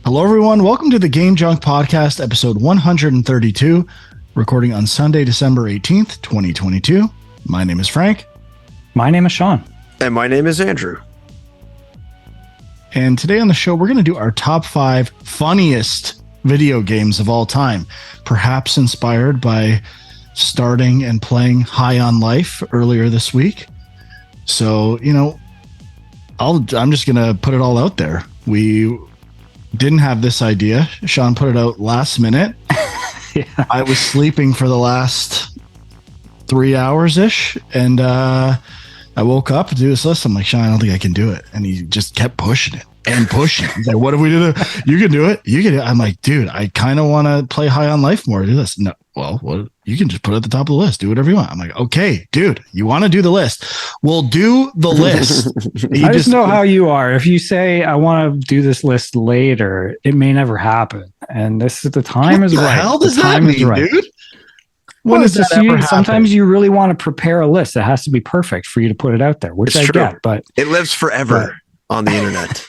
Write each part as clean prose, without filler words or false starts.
Hello, everyone. Welcome to the Game Junk Podcast, episode 132, recording on Sunday, December 18th, 2022. My name is Frank. My name is Sean. And my name is Andrew. And today on the show, we're going to do our top 5 funniest video games of all time, perhaps inspired by starting and playing High on Life earlier this week. So, I'm just going to put it all out there. We didn't have this idea. Sean put it out last minute. Yeah. I was sleeping for the last 3 hours-ish, and I woke up to do this list. I'm like, Sean, I don't think I can do it. And he just kept pushing it and pushing it. He's like, what if we do it? You can do it. You can do it. I'm like, dude, I kind of want to play High on Life more. Do this. No, well, what? You can just put it at the top of the list. Do whatever you want. I'm like, okay, dude, you want to do the list? We'll do the list. I just know how you are. If you say, I want to do this list later, it may never happen. And this is the time is right. What the hell does that mean, dude? When does that ever happen? Sometimes you really want to prepare a list that has to be perfect for you to put it out there, which I get, but it lives forever on the internet.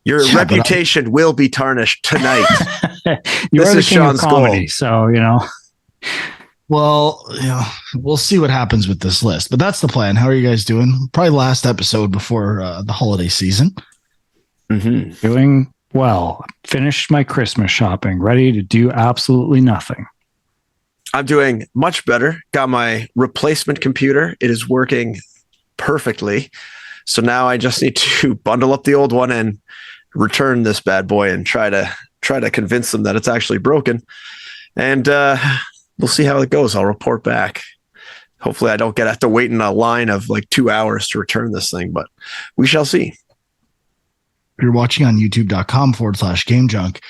Your reputation will be tarnished tonight. This is Sean's comedy, goal. Well, we'll see what happens with this list, but that's the plan. How are you guys doing? Probably last episode before the holiday season. Mm-hmm. Doing well. Finished my Christmas shopping, ready to do absolutely nothing. I'm doing much better. Got my replacement computer. It is working perfectly. So now I just need to bundle up the old one and return this bad boy and try to convince them that it's actually broken. And we'll see how it goes. I'll report back. Hopefully I don't have to wait in a line of like 2 hours to return this thing, but we shall see. If you're watching on youtube.com/GameJunk,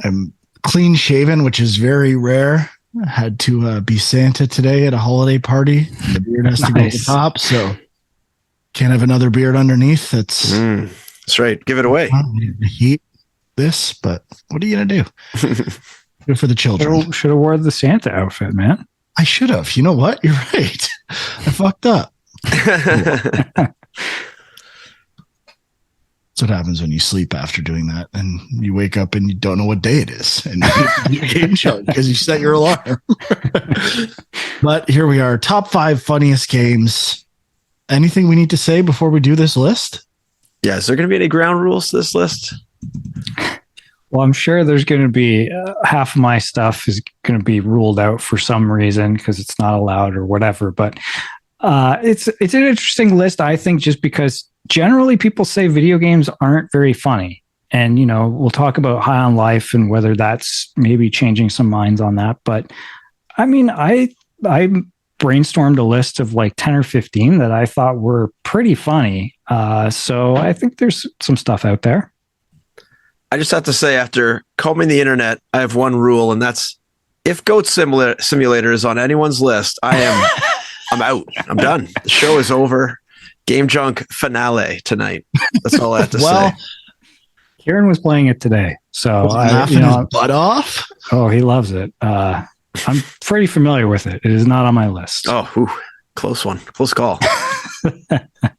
I'm clean shaven, which is very rare. I had to be Santa today at a holiday party. The beard has to go at the top, so can't have another beard underneath. That's right. Give it away. Heat this, but what are you gonna do? Good for the children. Should have wore the Santa outfit, man. I should have. You know what? You're right. I fucked up. That's what happens when you sleep after doing that, and you wake up and you don't know what day it is, and you're getting choked because you set your alarm. But here we are, top 5 funniest games. Anything we need to say before we do this list? Yeah, is there going to be any ground rules to this list? Well, I'm sure there's going to be half of my stuff is going to be ruled out for some reason because it's not allowed or whatever. But it's an interesting list, I think, just because generally people say video games aren't very funny. And, we'll talk about High on Life and whether that's maybe changing some minds on that. But I mean, I brainstormed a list of like 10 or 15 that I thought were pretty funny. So I think there's some stuff out there. I just have to say, after combing the internet, I have one rule, and that's if Goat Simulator is on anyone's list, I'm out. I'm done. The show is over. Game Junk finale tonight. That's all I have to say. Kieran was playing it today, so laughing his butt off. Oh, he loves it. I'm pretty familiar with it. It is not on my list. Oh, close one. Close call.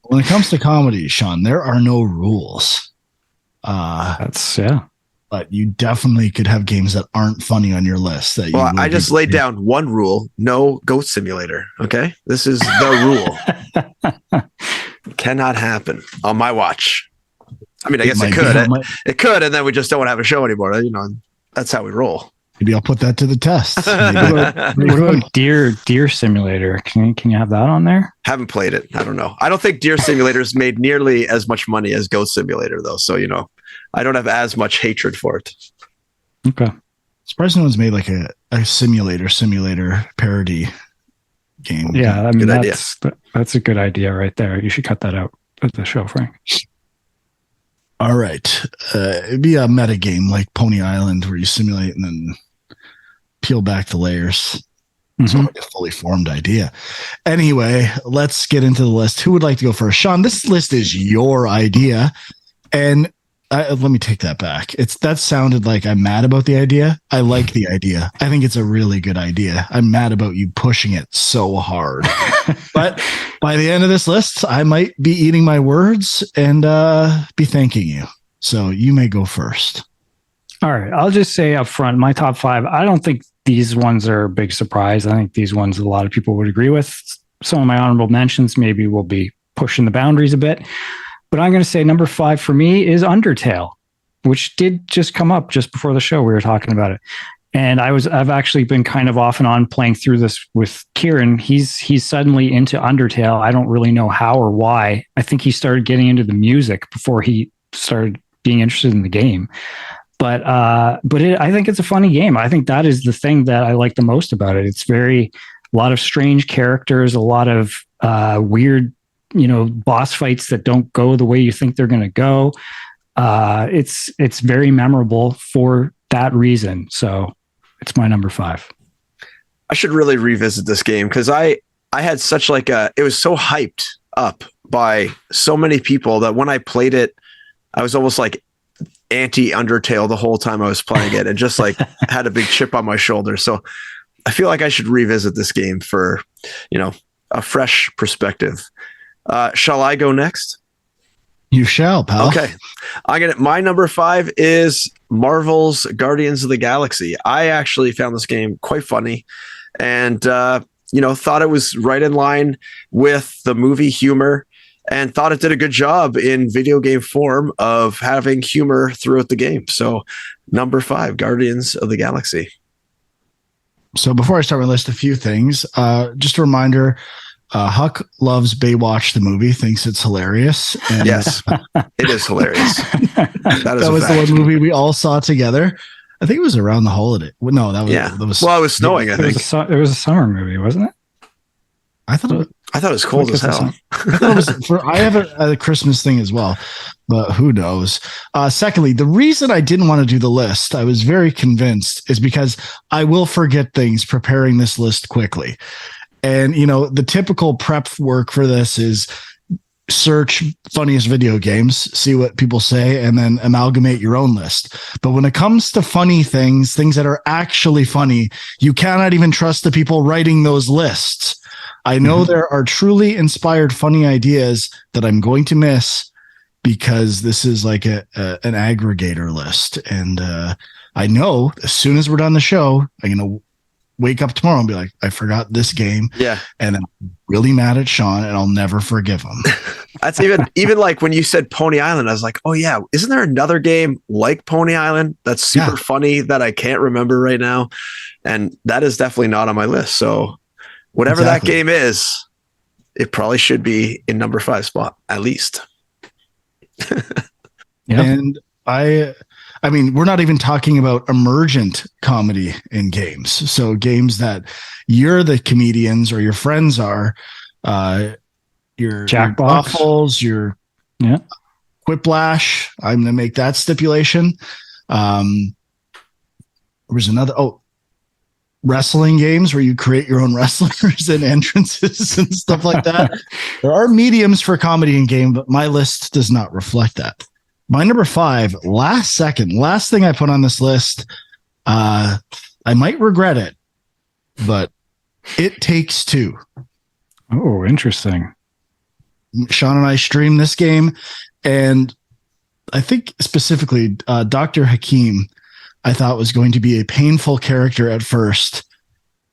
When it comes to comedy, Sean, there are no rules. But you definitely could have games that aren't funny on your list. I just laid down one rule: no Goat Simulator. Okay, this is the rule. Cannot happen on my watch. I mean, I guess it could. It could, and then we just don't have a show anymore. That's how we roll. Maybe I'll put that to the test. What about Deer Simulator? Can you have that on there? Haven't played it. I don't know. I don't think Deer Simulator's made nearly as much money as Goat Simulator, though. So, I don't have as much hatred for it. Okay. Surprised no one's made like a simulator parody game. Yeah, I mean, that's a good idea right there. You should cut that out at the show, Frank. All right. It'd be a meta game like Pony Island where you simulate and then peel back the layers. It's like a fully formed idea. Anyway, let's get into the list. Who would like to go first? Sean, this list is your idea. And let me take that back. That sounded like I'm mad about the idea. I like the idea. I think it's a really good idea. I'm mad about you pushing it so hard. But by the end of this list, I might be eating my words and be thanking you. So you may go first. All right. I'll just say up front, my top 5, I don't think these ones are a big surprise. I think these ones a lot of people would agree with. Some of my honorable mentions maybe will be pushing the boundaries a bit. But I'm going to say number 5 for me is Undertale, which did just come up just before the show. We were talking about it. And I've actually been kind of off and on playing through this with Kieran. He's suddenly into Undertale. I don't really know how or why. I think he started getting into the music before he started being interested in the game. But I think it's a funny game. I think that is the thing that I like the most about it. It's a lot of strange characters, a lot of weird, boss fights that don't go the way you think they're going to go. It's very memorable for that reason. So it's my number 5. I should really revisit this game because I had such it was so hyped up by so many people that when I played it, I was almost like anti Undertale the whole time I was playing it and just had a big chip on my shoulder. So I feel like I should revisit this game for, a fresh perspective. Shall I go next? You shall, pal. Okay. My number 5 is Marvel's Guardians of the Galaxy. I actually found this game quite funny and, thought it was right in line with the movie humor and thought it did a good job in video game form of having humor throughout the game. So number 5, Guardians of the Galaxy. So before I start my list, a few things. Just a reminder, Huck loves Baywatch the movie, thinks it's hilarious. And yes, it is hilarious. That was the one movie we all saw together. I think it was around the holiday. No, that was well, it was snowing, I think. It was a summer movie, wasn't it? I thought it was cold as hell. I have a Christmas thing as well, but who knows? Secondly, the reason I didn't want to do the list, I was very convinced, is because I will forget things preparing this list quickly. And, the typical prep work for this is search funniest video games, see what people say, and then amalgamate your own list. But when it comes to funny things that are actually funny, you cannot even trust the people writing those lists. I know there are truly inspired, funny ideas that I'm going to miss because this is like an aggregator list. And I know as soon as we're done the show, I'm going to wake up tomorrow and be like, I forgot this game. Yeah. And I'm really mad at Sean and I'll never forgive him. That's even like when you said Pony Island, I was like, oh yeah, isn't there another game like Pony Island that's super funny that I can't remember right now? And that is definitely not on my list. So whatever that game is, it probably should be in number 5 spot, at least. Yeah. And I mean, we're not even talking about emergent comedy in games. So games that you're the comedians or your friends are, your Jackbox, your Quiplash. I'm going to make that stipulation. There was another, wrestling games where you create your own wrestlers and entrances and stuff like that. There are mediums for comedy in game, but my list does not reflect that. My number 5, last thing I put on this list. I might regret it, but It Takes Two. Oh, interesting. Sean and I streamed this game, and I think specifically Dr. Hakim, I thought was going to be a painful character at first,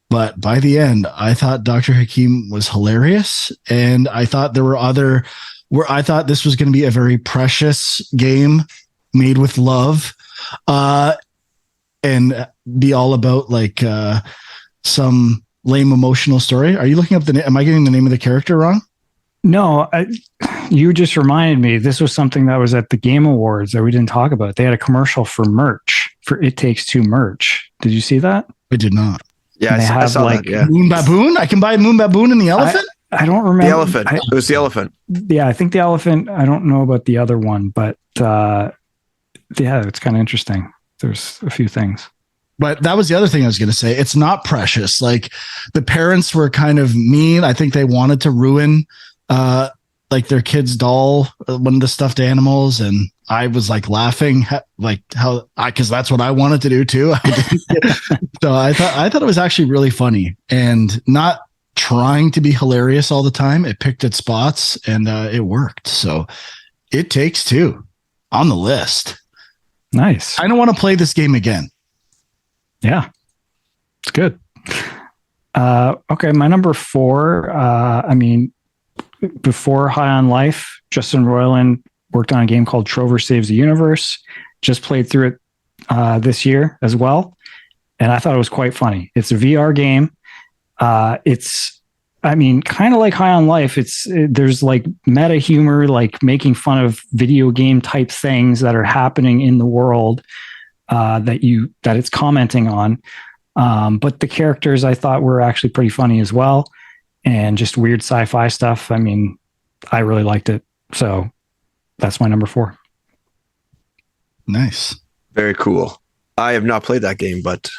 but by the end, I thought Dr. Hakim was hilarious, and I thought there were I thought this was going to be a very precious game made with love, and be all about like some lame emotional story. Are you looking up am I getting the name of the character wrong? No, you just reminded me. This was something that was at the Game Awards that we didn't talk about. They had a commercial for merch, for It Takes Two merch. Did you see that? I did not. Yeah, I saw that. Yeah. Moon Baboon. I can buy Moon Baboon and the elephant. I don't remember the elephant. It was the elephant. Yeah, I think the elephant. I don't know about the other one, but yeah, it's kind of interesting. There's a few things. But that was the other thing I was going to say. It's not precious. Like the parents were kind of mean. I think they wanted to ruin like their kid's doll, one of the stuffed animals, and I was like laughing, like because that's what I wanted to do too. So I thought it was actually really funny and not trying to be hilarious all the time. It picked its spots and it worked. So It Takes Two. on the list. Nice. I don't want to play this game again. Yeah, it's good. Okay, my number 4. Before High on Life, Justin Roiland worked on a game called Trover Saves the Universe. Just played through it this year as well, and I thought it was quite funny. It's a VR game. It's kind of like High on Life. There's like meta humor, like making fun of video game type things that are happening in the world that it's commenting on. But the characters I thought were actually pretty funny as well, and just weird sci-fi stuff. I mean, I really liked it. So that's my number 4. Nice. Very cool. I have not played that game, but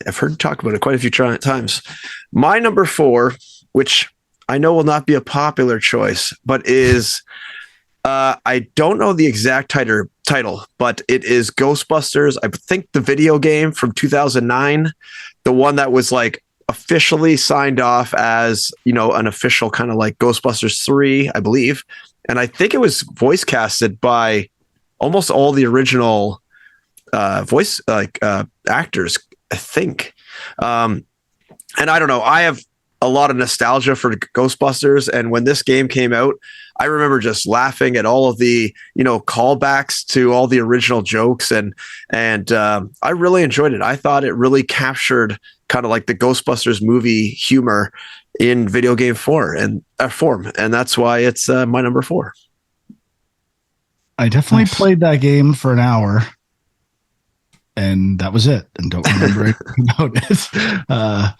I've heard talk about it quite a few times. My number 4, which I know will not be a popular choice, but is I don't know the exact title, but it is Ghostbusters. I think the video game from 2009, the one that was like officially signed off as, an official kind of like Ghostbusters 3, I believe. And I think it was voice casted by almost all the original voice actors, I think. And I don't know. I have a lot of nostalgia for Ghostbusters, and when this game came out, I remember just laughing at all of the callbacks to all the original jokes, and I really enjoyed it. I thought it really captured kind of like the Ghostbusters movie humor in video game form, and that's why it's my number 4. I definitely played that game for an hour, and that was it. And don't remember anything about it.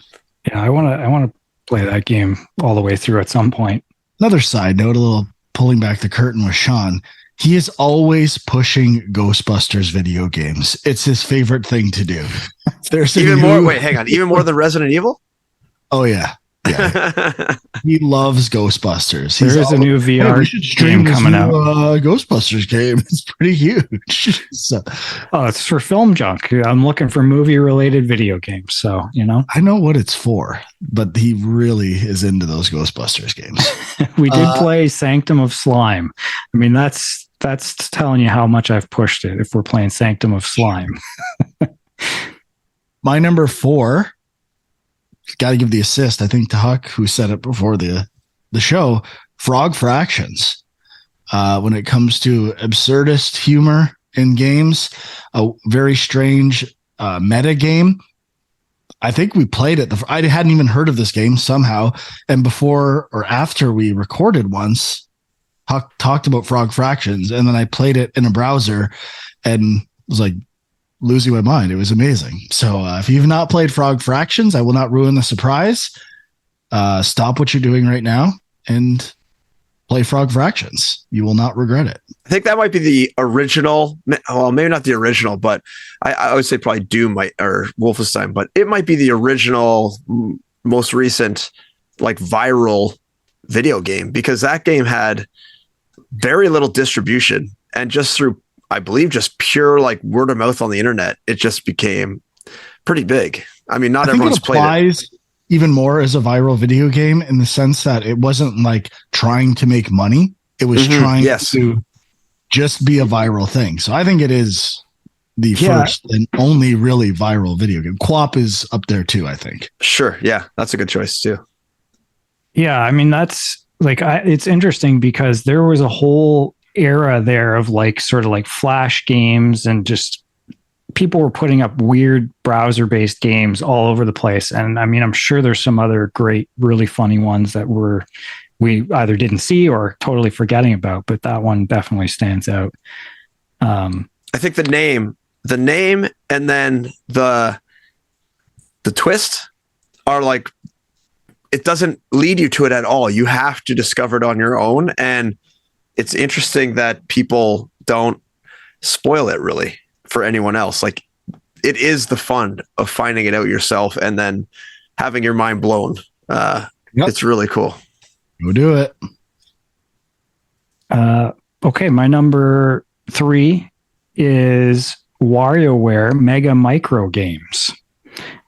Yeah, I want to play that game all the way through at some point. Another side note, a little pulling back the curtain with Sean. He is always pushing Ghostbusters video games. It's his favorite thing to do. There's even more. Wait, hang on. Even more than Resident Evil? Oh yeah. Yeah. He loves Ghostbusters. There is a new VR game coming out. Ghostbusters game. It's pretty huge. So, it's for Film Junk. I'm looking for movie-related video games. So, I know what it's for, but he really is into those Ghostbusters games. We did play Sanctum of Slime. I mean, that's telling you how much I've pushed it if we're playing Sanctum of Slime. My number 4, got to give the assist, I think, to Huck, who said it before the show. Frog Fractions. When it comes to absurdist humor in games, a very strange meta game. I think we played it. I hadn't even heard of this game somehow, and before or after we recorded once, Huck talked about Frog Fractions, and then I played it in a browser, and was like, losing my mind. It was amazing. So if you've not played Frog Fractions, I will not ruin the surprise. Stop what you're doing right now and play Frog Fractions. You will not regret it. I think that might be the original. Well, maybe not the original, but I would say probably Doom or Wolfenstein, but it might be the original, most recent, like viral video game, because that game had very little distribution, and just through, I believe, just pure like word of mouth on the internet, it just became pretty big. I mean, not everyone's played it. Even more as a viral video game in the sense that it wasn't like trying to make money. It was trying to just be a viral thing. So I think it is the first and only really viral video game. Quap is up there too, I think. Sure. Yeah. That's a good choice too. Yeah. I mean, that's like, it's interesting because there was a whole era there of like sort of like flash games, and just people were putting up weird browser based games all over the place. And I mean, I'm sure there's some other great, really funny ones that we either didn't see or totally forgetting about, but that one definitely stands out. I think the name and then the twist are like, it doesn't lead you to it at all. You have to discover it on your own. And it's interesting that people don't spoil it really for anyone else. Like, it is the fun of finding it out yourself and then having your mind blown. It's really cool. Go do it. Okay. My number 3 is WarioWare Mega Micro Games,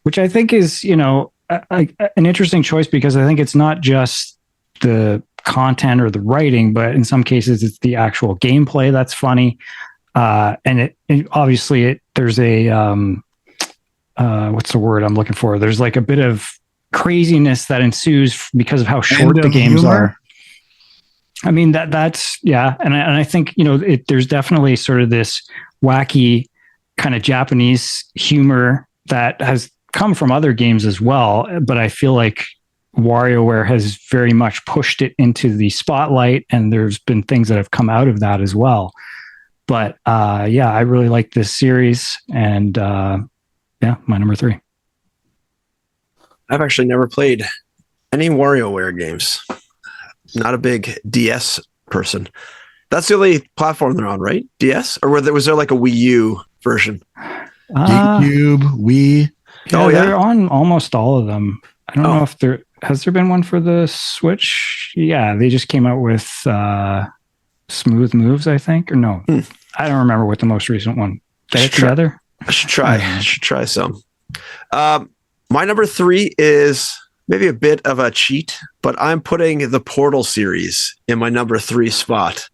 which I think is, an interesting choice, because I think it's not just the content or the writing, but in some cases it's the actual gameplay that's funny. And obviously there's a what's the word I'm looking for? There's like a bit of craziness that ensues because of how short the games are. I mean, that's yeah, and I think there's definitely sort of this wacky kind of Japanese humor that has come from other games as well, but I feel like WarioWare has very much pushed it into the spotlight, and there's been things that have come out of that as well. But yeah, I really like this series, and yeah, my number 3. I've actually never played any WarioWare games. Not a big DS person. That's the only platform they're on, right? DS? Or was there like a Wii U version? GameCube, Wii. Yeah, they're on almost all of them. I don't know if has there been one for the Switch? Yeah, they just came out with Smooth Moves, I think, or no. I don't remember what the most recent one. Get it together? I should try some. My number 3 is maybe a bit of a cheat, but I'm putting the Portal series in my number 3 spot.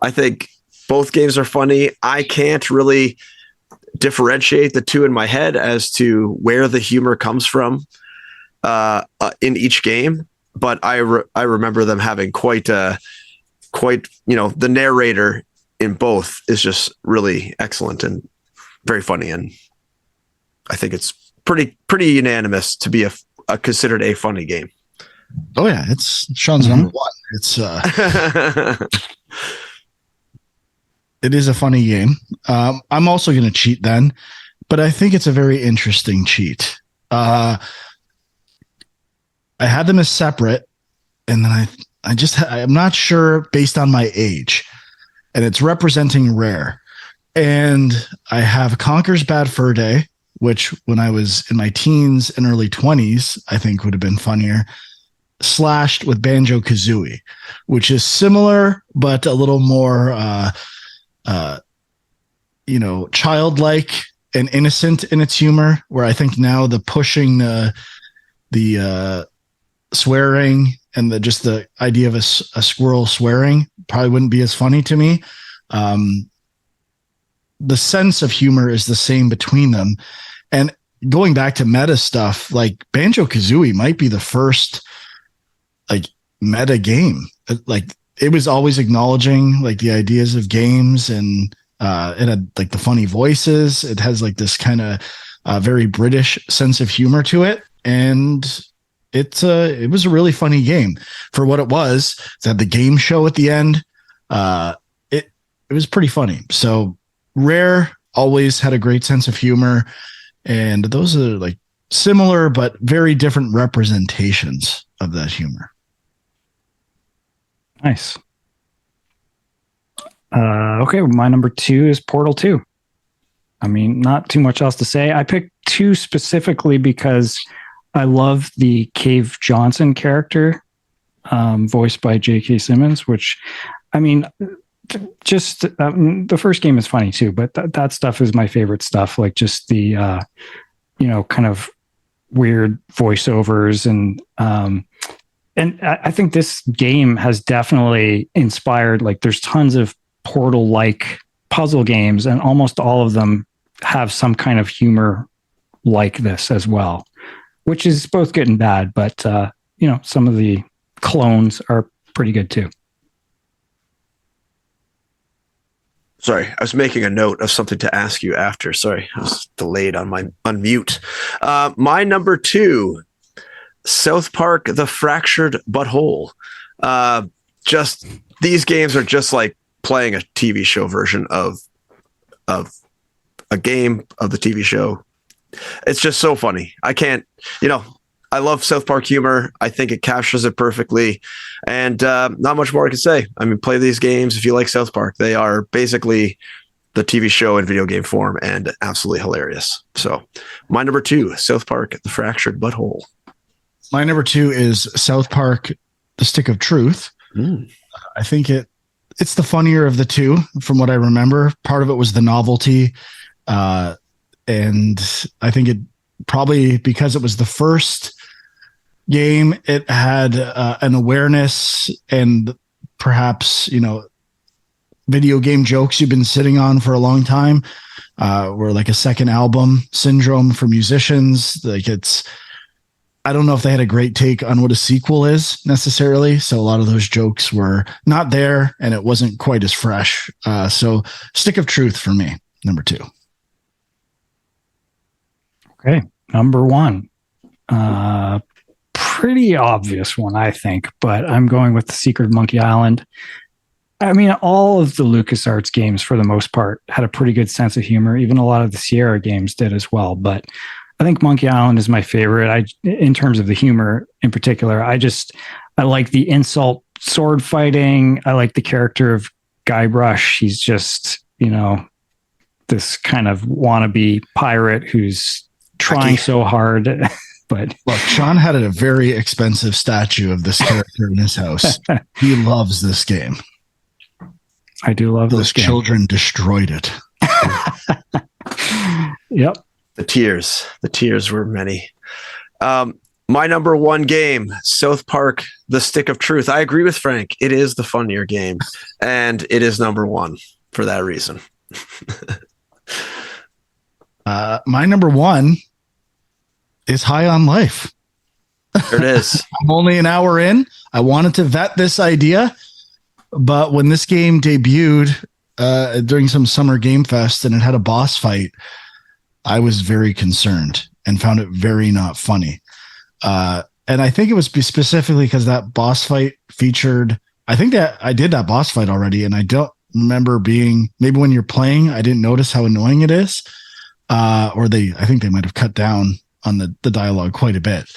I think both games are funny. I can't really differentiate the two in my head as to where the humor comes from in each game, but I remember them having quite the narrator in both is just really excellent and very funny, and I think it's pretty unanimous to be considered a funny game. Oh yeah, it's Sean's number 1. It's it is a funny game. I'm also going to cheat then, but I think it's a very interesting cheat. I had them as separate, and then I'm not sure based on my age, and it's representing Rare. And I have Conker's Bad Fur Day, which when I was in my teens and early 20s, I think would have been funnier, slashed with Banjo-Kazooie, which is similar, but a little more, childlike and innocent in its humor, where I think now the pushing the swearing and the idea of a squirrel swearing probably wouldn't be as funny to me. The sense of humor is the same between them. And going back to meta stuff, like Banjo-Kazooie might be the first like meta game. Like it was always acknowledging like the ideas of games, and it had like the funny voices. It has like this kind of very British sense of humor to it. And it was a really funny game for what it was. It had the game show at the end. It was pretty funny. So Rare always had a great sense of humor, and those are like similar but very different representations of that humor. Nice. Okay, my number 2 is Portal 2. I mean, not too much else to say. I picked 2 specifically because I love the Cave Johnson character, voiced by J.K. Simmons, which, I mean, just the first game is funny too, but that stuff is my favorite stuff. Like just the kind of weird voiceovers, and I think this game has definitely inspired. Like there's tons of Portal like puzzle games, and almost all of them have some kind of humor like this as well, which is both good and bad. But some of the clones are pretty good too. Sorry, I was making a note of something to ask you after. Sorry, I was delayed on my unmute. My number 2, South Park: The Fractured Butthole. Just these games are just like playing a TV show version of a game of the TV show. It's just so funny. I can't, I love South Park humor. I think it captures it perfectly, and not much more I can say. I mean, play these games if you like South Park. They are basically the TV show in video game form, and absolutely hilarious. So my number 2, South Park: The Fractured Butthole. My number 2 is South Park: The Stick of Truth. I think it's the funnier of the two from what I remember. Part of it was the novelty, and I think it probably because it was the first game, it had an awareness and perhaps video game jokes you've been sitting on for a long time. Were like a second album syndrome for musicians. Like I don't know if they had a great take on what a sequel is necessarily. So a lot of those jokes were not there and it wasn't quite as fresh. So Stick of Truth for me, number 2. Okay. Number 1. Pretty obvious one, I think, but I'm going with The Secret of Monkey Island. I mean, all of the LucasArts games, for the most part, had a pretty good sense of humor. Even a lot of the Sierra games did as well. But I think Monkey Island is my favorite. In terms of the humor in particular, I like the insult sword fighting. I like the character of Guybrush. He's just, this kind of wannabe pirate who's trying so hard. But look, Sean had a very expensive statue of this character in his house. He loves this game. I do love Those this game. children destroyed it. Yep. The tears were many. My number 1 game, South Park, The Stick of Truth. I agree with Frank. It is the funnier game, and it is number 1 for that reason. My number 1 is High on Life. There it is. I'm only an hour in. I wanted to vet this idea, but when this game debuted during some summer game fest and it had a boss fight, I was very concerned and found it very not funny. And I think it was specifically because that boss fight featured, I think that I did that boss fight already, and I don't remember maybe when you're playing, I didn't notice how annoying it is. I think they might have cut down on the dialogue quite a bit.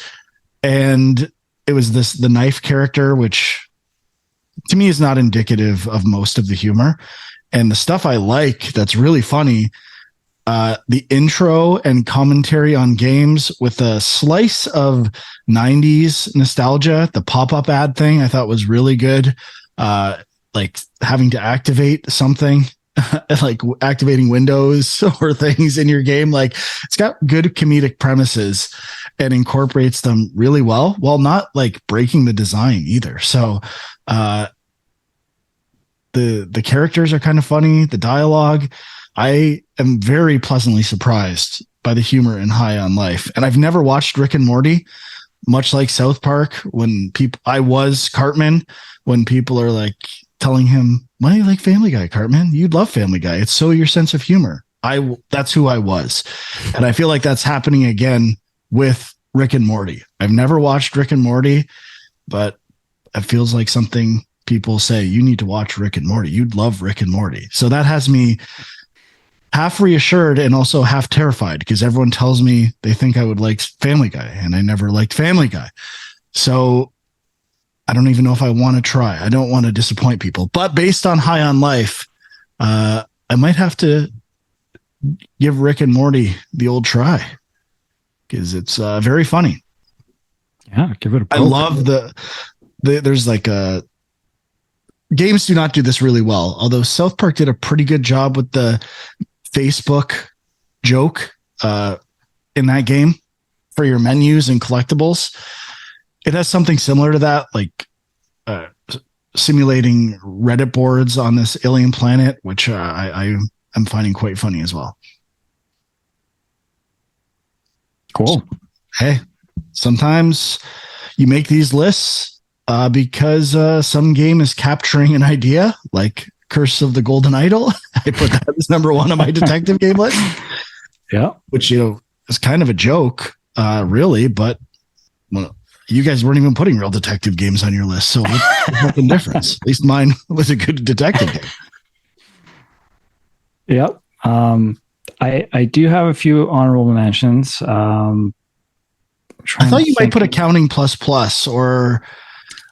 And it was the knife character, which to me is not indicative of most of the humor. And the stuff I like that's really funny, the intro and commentary on games with a slice of 90s nostalgia, the pop-up ad thing I thought was really good. Like having to activate something, like activating windows or things in your game. Like it's got good comedic premises and incorporates them really well while not like breaking the design either. So the characters are kind of funny. The dialogue, I am very pleasantly surprised by the humor in High on Life. And I've never watched Rick and Morty, much like South Park. I was Cartman when people are like telling him, why do you like Family Guy, Cartman? You'd love Family Guy. It's so your sense of humor. That's who I was. And I feel like that's happening again with Rick and Morty. I've never watched Rick and Morty, but it feels like something people say, you need to watch Rick and Morty. You'd love Rick and Morty. So that has me half reassured and also half terrified because everyone tells me they think I would like Family Guy, and I never liked Family Guy. So I don't even know if I want to try. I don't want to disappoint people. But based on High on Life, I might have to give Rick and Morty the old try because it's very funny. Yeah, give it a poke. I love there's like games do not do this really well, although South Park did a pretty good job with the Facebook joke in that game for your menus and collectibles. It has something similar to that, like simulating Reddit boards on this alien planet, which I am finding quite funny as well. Cool. Hey, sometimes you make these lists because some game is capturing an idea, like Curse of the Golden Idol. I put that as number 1 on my detective game list. Yeah. Which, is kind of a joke, really, but you guys weren't even putting real detective games on your list. So what's the difference? At least mine was a good detective game. Yep. I do have a few honorable mentions. I thought you might put Accounting Plus or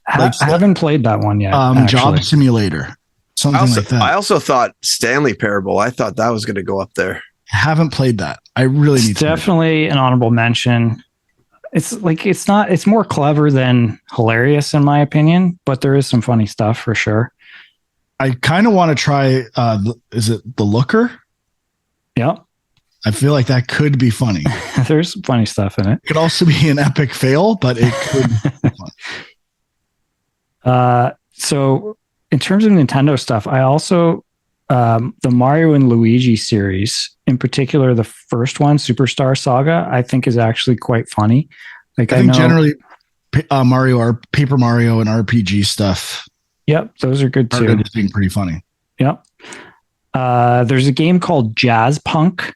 I haven't played that one yet. Job Simulator. Something like that. I also thought Stanley Parable. I thought that was going to go up there. Haven't played that. I really need to. Definitely an honorable mention. It's more clever than hilarious in my opinion, but there is some funny stuff for sure. I kind of want to try, is it The Looker? Yeah. I feel like that could be funny. There's funny stuff in it. It could also be an epic fail, but it could be fun. So in terms of Nintendo stuff, I also the Mario and Luigi series, in particular, the first one, Superstar Saga, I think is actually quite funny. Like I think generally Paper Mario and RPG stuff. Yep, those are good too. Being pretty funny. Yep. There's a game called Jazz Punk,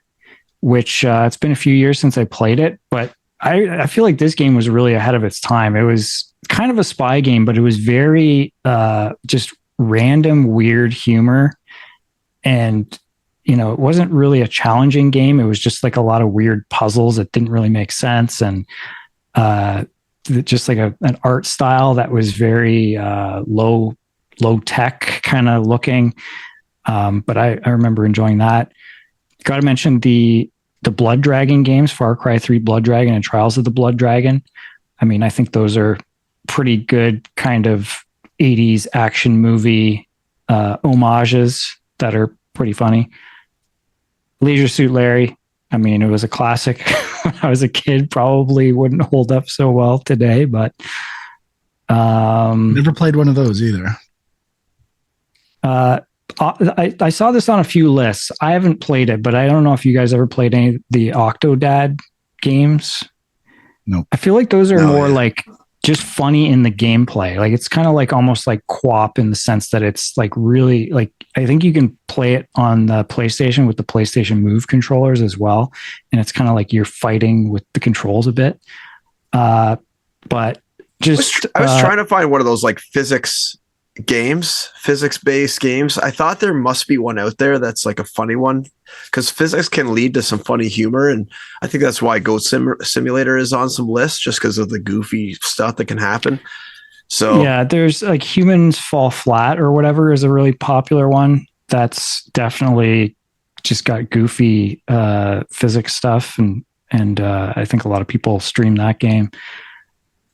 which it's been a few years since I played it, but I feel like this game was really ahead of its time. It was kind of a spy game, but it was very just random, weird humor. And, you know, it wasn't really a challenging game. It was just like a lot of weird puzzles that didn't really make sense. And just like an art style that was very low tech kind of looking. But I remember enjoying that. Got to mention the Blood Dragon games, Far Cry 3 Blood Dragon and Trials of the Blood Dragon. I mean, I think those are pretty good kind of 80s action movie homages that are pretty funny. Leisure Suit Larry, I mean, it was a classic when I was a kid, probably wouldn't hold up so well today, but never played one of those either. I saw this on a few lists. I haven't played it, but I don't know if you guys ever played any of the Octodad games. No. I feel like those are more like just funny in the gameplay. Like it's kind of like almost like co-op in the sense that it's like really like, I think you can play it on the PlayStation with the PlayStation Move controllers as well. And it's kind of like you're fighting with the controls a bit. But just I was trying to find one of those like physics-based games. I thought there must be one out there that's like a funny one, because physics can lead to some funny humor, and I think that's why Goat Simulator is on some lists, just because of the goofy stuff that can happen. So yeah, there's like Humans Fall Flat or whatever is a really popular one. That's definitely just got goofy physics stuff, and I think a lot of people stream that game.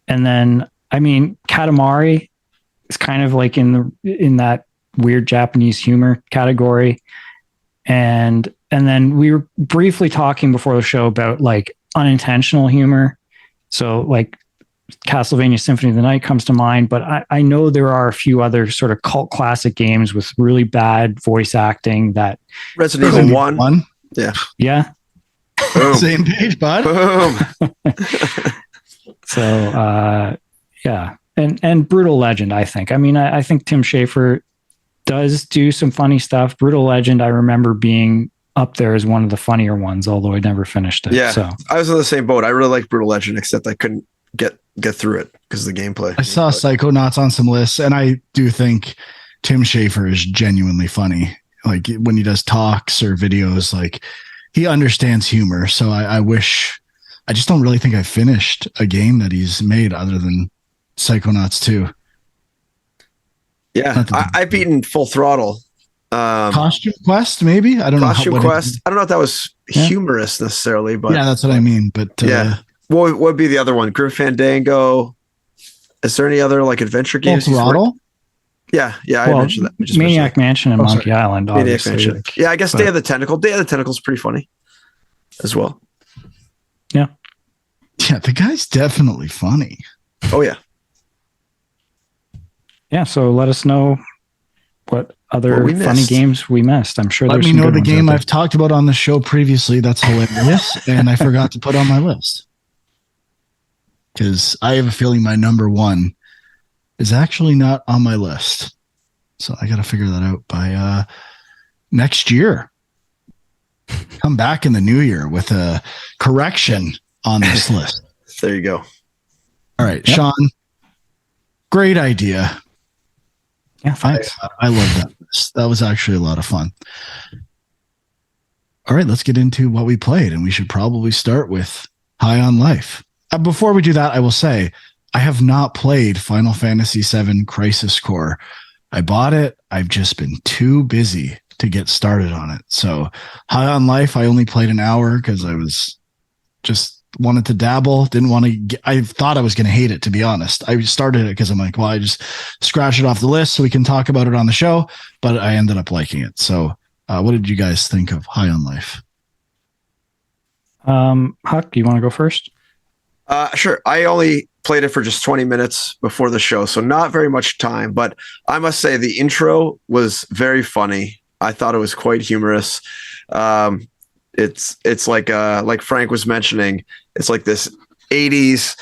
And then, I mean, Katamari is kind of like in that weird Japanese humor category. And then we were briefly talking before the show about like unintentional humor. So like Castlevania Symphony of the Night comes to mind, but I know there are a few other sort of cult classic games with really bad voice acting that Resident Evil 1. Yeah. Same page, bud. Boom. So yeah. And Brutal Legend, I think. I mean, I think Tim Schafer does do some funny stuff. Brutal Legend, I remember being up there as one of the funnier ones, although I never finished it. Yeah, so I was in the same boat. I really like Brutal Legend, except I couldn't get through it because of the gameplay. I saw Psychonauts on some lists, and I do think Tim Schafer is genuinely funny. Like when he does talks or videos, like he understands humor. So I just don't really think I finished a game that he's made other than Psychonauts 2. Yeah, I've beaten Full Throttle. Costume Quest, maybe? I don't know. Costume Quest. I don't know if that was humorous necessarily, but yeah, that's what I mean. But yeah, what would be the other one? Grim Fandango. Is there any other like adventure games? Full Throttle? Yeah. I mentioned that. Maniac Mansion and Monkey Island. Maniac Mansion. Yeah, I guess Day of the Tentacle. Day of the Tentacle is pretty funny as well. Yeah. Yeah, the guy's definitely funny. Oh yeah. Yeah, so let us know what other funny games we missed. I'm sure let me know the game I've talked about on the show previously that's hilarious and I forgot to put on my list. Because I have a feeling my number one is actually not on my list. So I got to figure that out by next year. Come back in the new year with a correction on this list. There you go. All right, Sean. Great idea. Yeah, thanks. I love that list. That was actually a lot of fun. All right, let's get into what we played, and we should probably start with High on Life. Before we do that, I will say I have not played Final Fantasy VII Crisis Core. I bought it. I've just been too busy to get started on it. So High on Life, I only played an hour because I was just wanted to dabble. Didn't want to I thought I was going to hate it, to be honest. I started it because I'm like, well, I just scratch it off the list so we can talk about it on the show, but I ended up liking it. So what did you guys think of High on Life? Huck, you want to go first? Sure. I only played it for just 20 minutes before the show, so not very much time, but I must say the intro was very funny. I thought it was quite humorous. It's like Frank was mentioning, it's like this 80s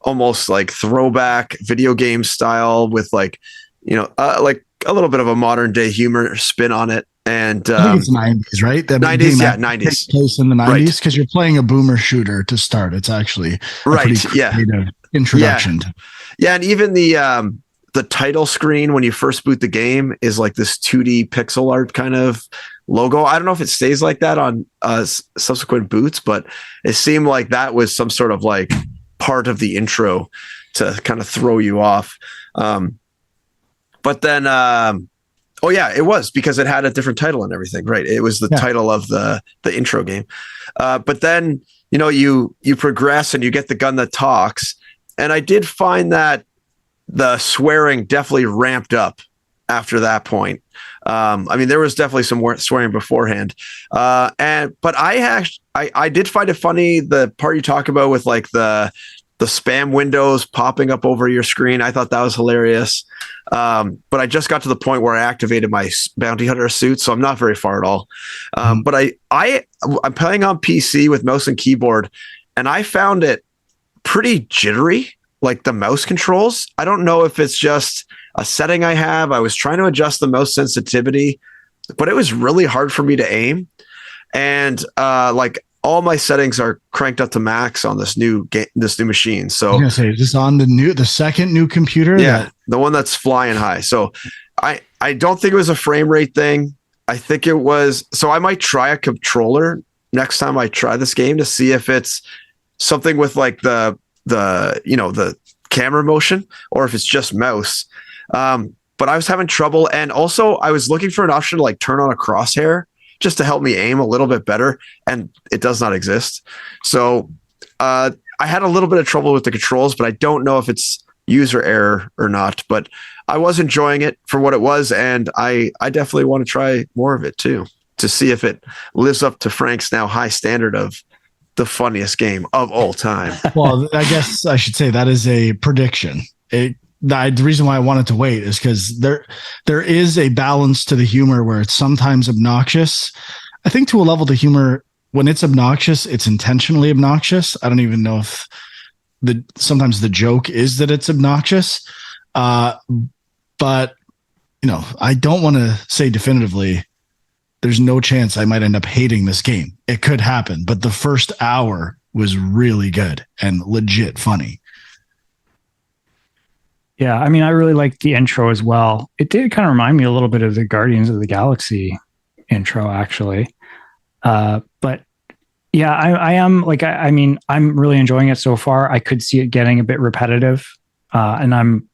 almost like throwback video game style with like like a little bit of a modern day humor spin on it. And I think it's 90s, right? The 90s, yeah, game 90s. takes place in the 90s because you're playing a boomer shooter to start. It's actually a pretty creative introduction. Yeah, and even the title screen when you first boot the game is like this 2D pixel art kind of logo. I don't know if it stays like that on subsequent boots, but it seemed like that was some sort of like part of the intro to kind of throw you off. But then, oh yeah, it was because it had a different title and everything, right? It was the title of the intro game. But then, you progress and you get the gun that talks. And I did find that the swearing definitely ramped up after that point. I mean, there was definitely some swearing beforehand. But I did find it funny, the part you talk about with like the spam windows popping up over your screen. I thought that was hilarious. But I just got to the point where I activated my bounty hunter suit, so I'm not very far at all. But I'm playing on PC with mouse and keyboard, and I found it pretty jittery, like the mouse controls. I don't know if it's just a setting I have. I was trying to adjust the mouse sensitivity, but it was really hard for me to aim. And like all my settings are cranked up to max on this new machine. So I'm gonna say, is this on the second new computer? Yeah, the one that's flying high. So I don't think it was a frame rate thing. I think it was. So I might try a controller next time I try this game to see if it's something with like the camera motion or if it's just mouse. But I was having trouble, and also I was looking for an option to like turn on a crosshair just to help me aim a little bit better, and it does not exist. So I had a little bit of trouble with the controls, but I don't know if it's user error or not. But I was enjoying it for what it was, and I definitely want to try more of it too, to see if it lives up to Frank's now high standard of the funniest game of all time. Well, I guess I should say that is a prediction. The reason why I wanted to wait is because there is a balance to the humor where it's sometimes obnoxious. I think to a level, the humor, when it's obnoxious, it's intentionally obnoxious. I don't even know if sometimes the joke is that it's obnoxious. But I don't want to say definitively there's no chance I might end up hating this game. It could happen, but the first hour was really good and legit funny. Yeah, I mean, I really liked the intro as well. It did kind of remind me a little bit of the Guardians of the Galaxy intro, actually. But yeah, I am like, I mean, I'm really enjoying it so far. I could see it getting a bit repetitive, and I'm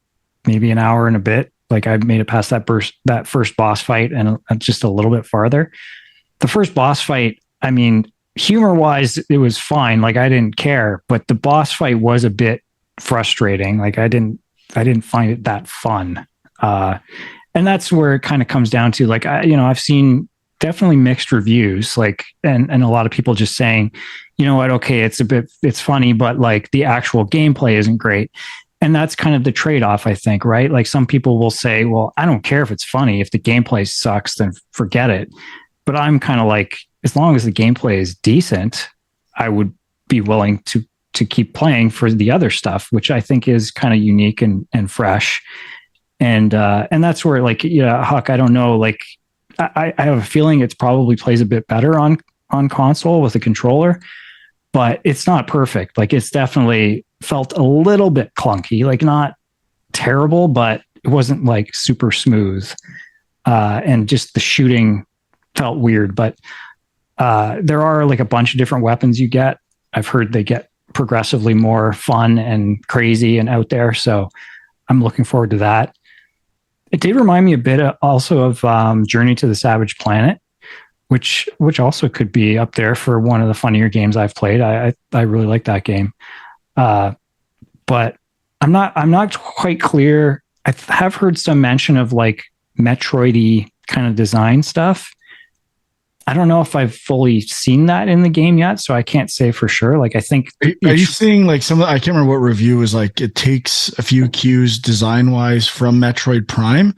maybe an hour and a bit. Like I made it past that first boss fight and just a little bit farther. The first boss fight, I mean, humor wise, it was fine. Like I didn't care, but the boss fight was a bit frustrating. Like I didn't find it that fun. And that's where it kind of comes down to, like, I've seen definitely mixed reviews, like, and a lot of people just saying, you know what, okay, it's funny, but like the actual gameplay isn't great. And that's kind of the trade-off, I think, right? Like some people will say, well, I don't care if it's funny. If the gameplay sucks, then forget it. But I'm kind of like, as long as the gameplay is decent, I would be willing to keep playing for the other stuff, which I think is kind of unique and fresh. And that's where, like, Huck, I don't know, like I have a feeling it's probably plays a bit better on console with a controller, but it's not perfect. Like it's definitely felt a little bit clunky, like not terrible, but it wasn't like super smooth. And just the shooting felt weird, but there are like a bunch of different weapons you get. I've heard they get progressively more fun and crazy and out there. So I'm looking forward to that. It did remind me a bit also of Journey to the Savage Planet, which also could be up there for one of the funnier games I've played. I really like that game. But I'm not quite clear. I have heard some mention of like Metroid-y kind of design stuff. I don't know if I've fully seen that in the game yet, so I can't say for sure. Like, I think are you seeing like I can't remember what review was like. It takes a few cues design wise from Metroid Prime.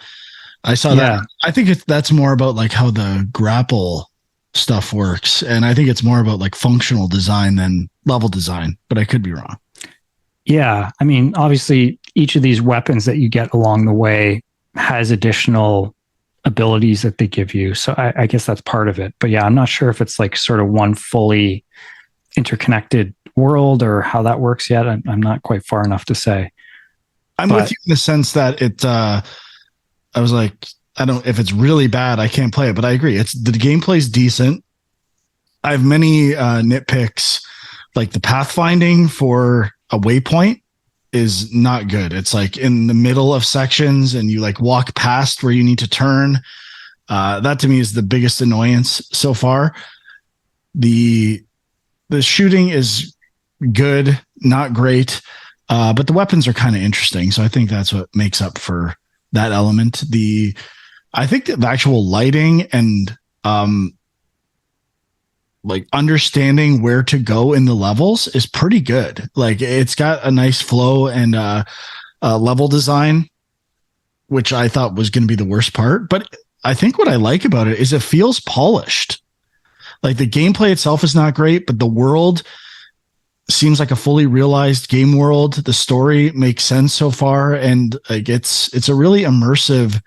I saw that. I think that's more about like how the grapple stuff works, and I think it's more about like functional design than level design, but I could be wrong. Yeah, I mean, obviously, each of these weapons that you get along the way has additional abilities that they give you. So I guess that's part of it. But yeah, I'm not sure if it's like sort of one fully interconnected world or how that works yet. I'm not quite far enough to say. I'm with you in the sense that I was like, if it's really bad, I can't play it, but I agree. The gameplay's decent. I have many nitpicks, like the pathfinding for a waypoint is not good. It's like in the middle of sections and you like walk past where you need to turn. That to me is the biggest annoyance so far. The shooting is good, not great, but the weapons are kind of interesting. So I think that's what makes up for that element. I think the actual lighting and like understanding where to go in the levels is pretty good. Like it's got a nice flow and level design, which I thought was going to be the worst part. But I think what I like about it is it feels polished. Like the gameplay itself is not great, but the world seems like a fully realized game world. The story makes sense so far, and like it's a really immersive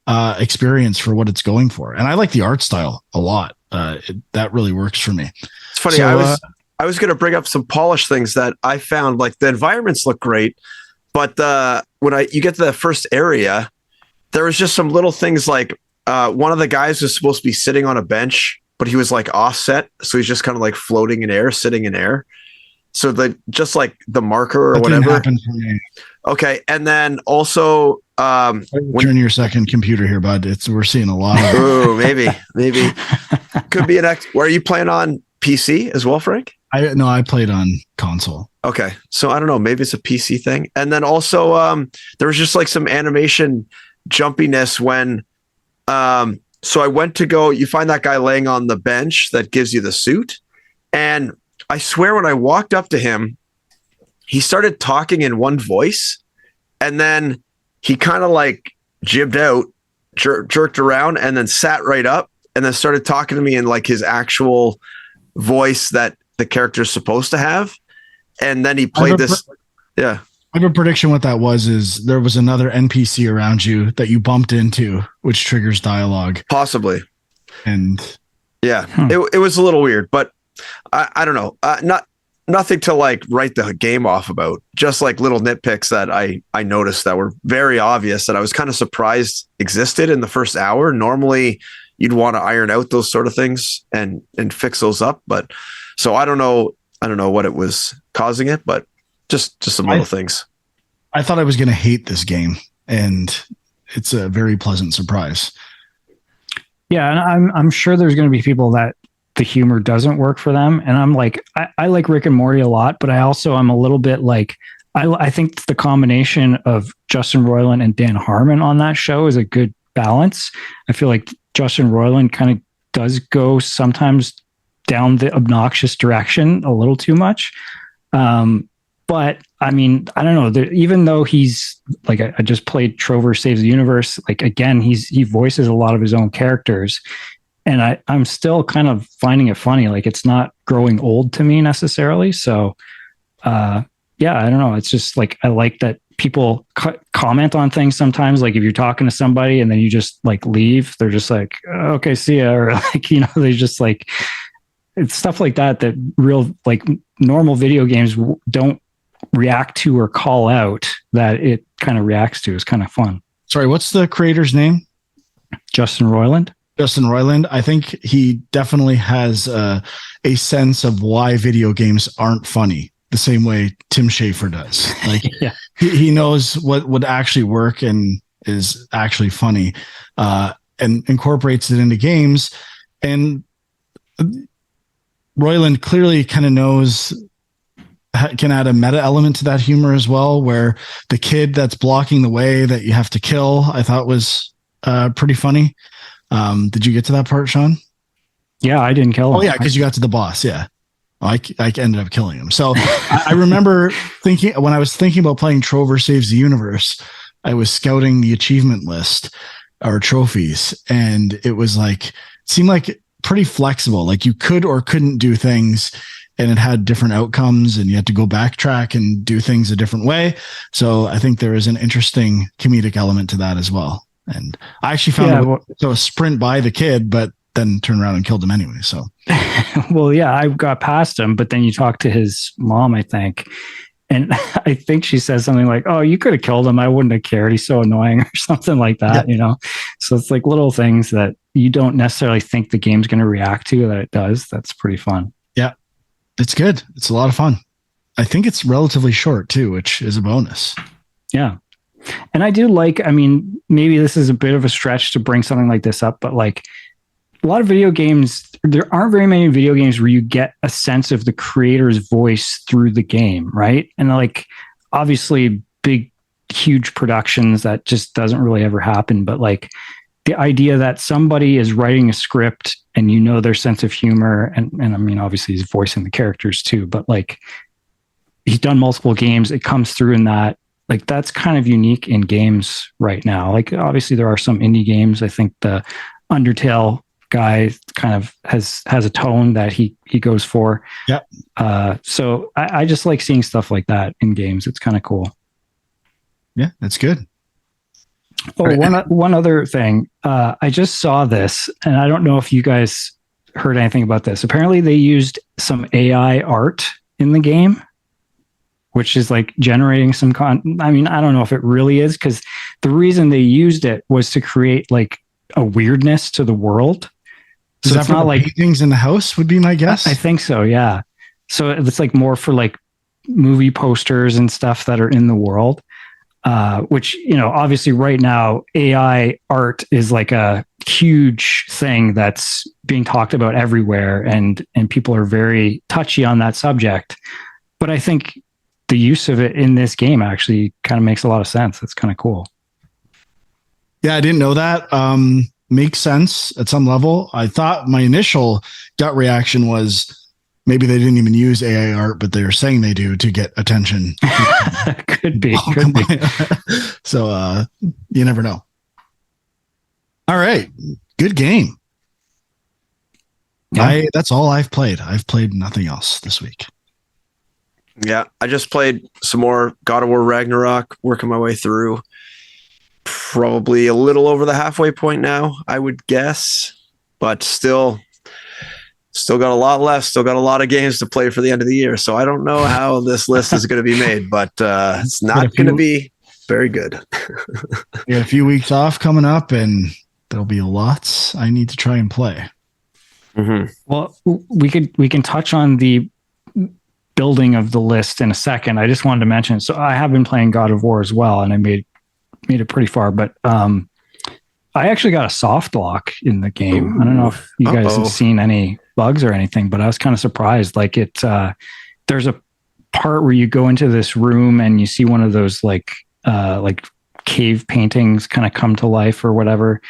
experience for what it's going for. And I like the art style a lot. That really works for me. It's funny. So, I was going to bring up some polished things that I found. Like the environments look great, but when you get to the first area, there was just some little things like one of the guys was supposed to be sitting on a bench, but he was like offset, so he's just kind of like floating in air, sitting in air. So just like the marker or that whatever. Didn't happen for me. Okay, and then also turn your second computer here, bud. We're seeing a lot of. Ooh, maybe could be an X. Where are you playing on PC as well, Frank? I played on console. Okay, so I don't know. Maybe it's a PC thing. And then also there was just like some animation jumpiness when. So I went to go. You find that guy laying on the bench that gives you the suit, and I swear when I walked up to him, he started talking in one voice, and then he kind of like jibbed out, jerked around, and then sat right up, and then started talking to me in like his actual voice that the character is supposed to have. And then he played this. Yeah. I have a prediction. What that is there was another NPC around you that you bumped into, which triggers dialogue. Possibly. And yeah, it was a little weird, but I don't know. Nothing to like write the game off about, just like little nitpicks that I noticed that were very obvious that I was kind of surprised existed in the first hour. Normally you'd want to iron out those sort of things and fix those up. But so I don't know what it was causing it, but just some little things. I thought I was going to hate this game, and it's a very pleasant surprise. Yeah. And I'm sure there's going to be people that the humor doesn't work for them. And I'm like, I like Rick and Morty a lot, but I also am a little bit like, I think the combination of Justin Roiland and Dan Harmon on that show is a good balance. I feel like Justin Roiland kind of does go sometimes down the obnoxious direction a little too much. But I mean, I don't know, even though he's like, I just played Trover Saves the Universe. Like, again, he voices a lot of his own characters. And I'm still kind of finding it funny. Like it's not growing old to me necessarily. So, yeah, I don't know. It's just like, I like that people comment on things sometimes. Like if you're talking to somebody and then you just like leave, they're just like, okay, see ya. Or like, they just like, it's stuff like that real, like normal video games don't react to or call out that it kind of reacts to. Is kind of fun. Sorry, what's the creator's name? Justin Roiland. I think he definitely has a sense of why video games aren't funny the same way Tim Schafer does. Like yeah. he knows what would actually work and is actually funny, and incorporates it into games. And Roiland clearly kind of can add a meta element to that humor as well, where the kid that's blocking the way that you have to kill, I thought was pretty funny. Did you get to that part, Sean? Yeah, I didn't kill him. Oh yeah, because you got to the boss. Yeah, I ended up killing him. So I remember thinking when I was thinking about playing Trover Saves the Universe, I was scouting the achievement list, or trophies, and it was like, seemed like pretty flexible. Like you could or couldn't do things, and it had different outcomes, and you had to go backtrack and do things a different way. So I think there is an interesting comedic element to that as well. And I actually found a sprint by the kid, but then turned around and killed him anyway. So, well, yeah, I got past him, but then you talk to his mom, I think. And I think she says something like, "Oh, you could have killed him. I wouldn't have cared. He's so annoying," or something like that, So it's like little things that you don't necessarily think the game's going to react to that it does. That's pretty fun. Yeah, it's good. It's a lot of fun. I think it's relatively short too, which is a bonus. Yeah. And I do like, maybe this is a bit of a stretch to bring something like this up, but like a lot of video games, there aren't very many video games where you get a sense of the creator's voice through the game, right? And like, obviously big, huge productions, that just doesn't really ever happen. But like the idea that somebody is writing a script and their sense of humor, and obviously he's voicing the characters too, but like he's done multiple games, it comes through in that. Like that's kind of unique in games right now. Like obviously there are some indie games. I think the Undertale guy kind of has a tone that he goes for. Yeah. So I just like seeing stuff like that in games. It's kind of cool. Yeah, that's good. Oh, one other thing. I just saw this, and I don't know if you guys heard anything about this. Apparently they used some AI art in the game, which is like generating some I don't know if it really is, because the reason they used it was to create like a weirdness to the world. So it's not like things in the house would be my guess. I think so. Yeah. So it's like more for like movie posters and stuff that are in the world, which, obviously right now AI art is like a huge thing that's being talked about everywhere. And people are very touchy on that subject. But I think the use of it in this game actually kind of makes a lot of sense. It's kind of cool. Yeah, I didn't know that. Makes sense at some level. I thought my initial gut reaction was maybe they didn't even use AI art, but they're saying they do to get attention. Could be. So you never know. All right. Good game. Yeah. That's all I've played. I've played nothing else this week. Yeah, I just played some more God of War Ragnarok, working my way through. Probably a little over the halfway point now, I would guess, but still got a lot left. Still got a lot of games to play for the end of the year. So I don't know how this list is going to be made, but it's not going to be very good. We got a few weeks off coming up, and there'll be lots I need to try and play. Mm-hmm. Well, we can touch on the building of the list in a second. I just wanted to mention, so I have been playing God of War as well, and I made it pretty far, but I actually got a soft lock in the game. Ooh. I don't know if you guys have seen any bugs or anything, but I was kind of surprised. Like there's a part where you go into this room and you see one of those like cave paintings kind of come to life or whatever.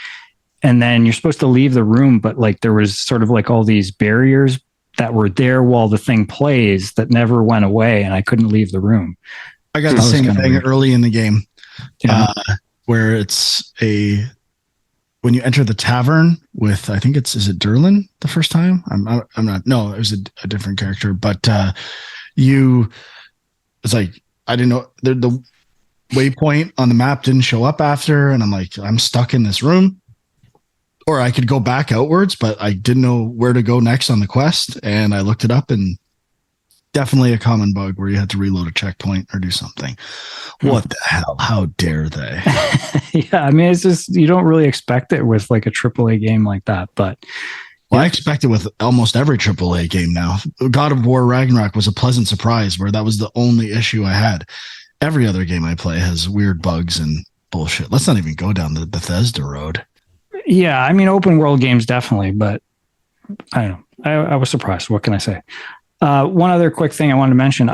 And then you're supposed to leave the room, but like there was sort of like all these barriers that were there while the thing plays that never went away, and I couldn't leave the room. I got the same thing early in the game. Yeah. Where it's when you enter the tavern with, I think is it Derlin the first time? I'm not, no, it was a different character, but it's like, I didn't know the waypoint on the map didn't show up after. And I'm like, I'm stuck in this room, or I could go back outwards, but I didn't know where to go next on the quest. And I looked it up, and definitely a common bug where you had to reload a checkpoint or do something. What the hell? How dare they? Yeah, it's just, you don't really expect it with like a AAA game like that, but I expect it with almost every AAA game now. God of War Ragnarok was a pleasant surprise where that was the only issue I had. Every other game I play has weird bugs and bullshit. Let's not even go down the Bethesda road. Yeah, open world games definitely, but I don't know. I was surprised. What can I say? One other quick thing I wanted to mention.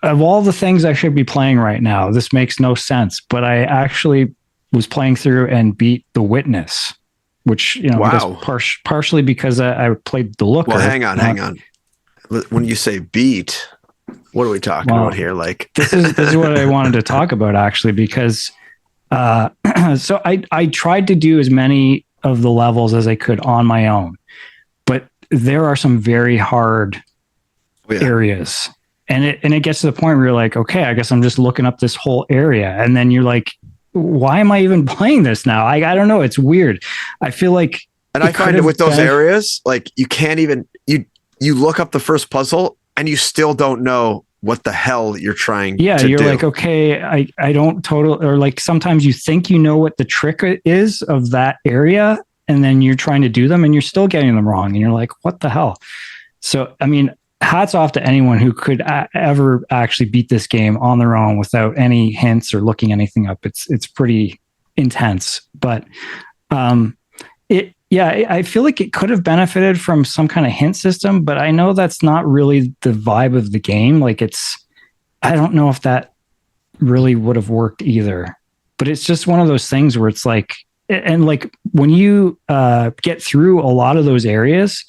Of all the things I should be playing right now, this makes no sense, but I actually was playing through and beat The Witness, which, wow. Partially because I played The Looker. Well, hang on. When you say beat, what are we talking about here? Like this is what I wanted to talk about, actually, because So I tried to do as many of the levels as I could on my own, but there are some very hard areas. And it gets to the point where you're like, okay, I guess I'm just looking up this whole area. And then you're like, why am I even playing this now? I don't know. It's weird. I feel like, and I find it with those areas, like you can't even, you look up the first puzzle and you still don't know what the hell you're trying to do. You're like, okay, I don't or like sometimes you think you know what the trick is of that area, and then you're trying to do them and you're still getting them wrong. And you're like, what the hell? So, I mean, hats off to anyone who could ever actually beat this game on their own without any hints or looking anything up. It's pretty intense, but I feel like it could have benefited from some kind of hint system, but I know that's not really the vibe of the game. Like I don't know if that really would have worked either, but it's just one of those things where it's like, and like when you get through a lot of those areas,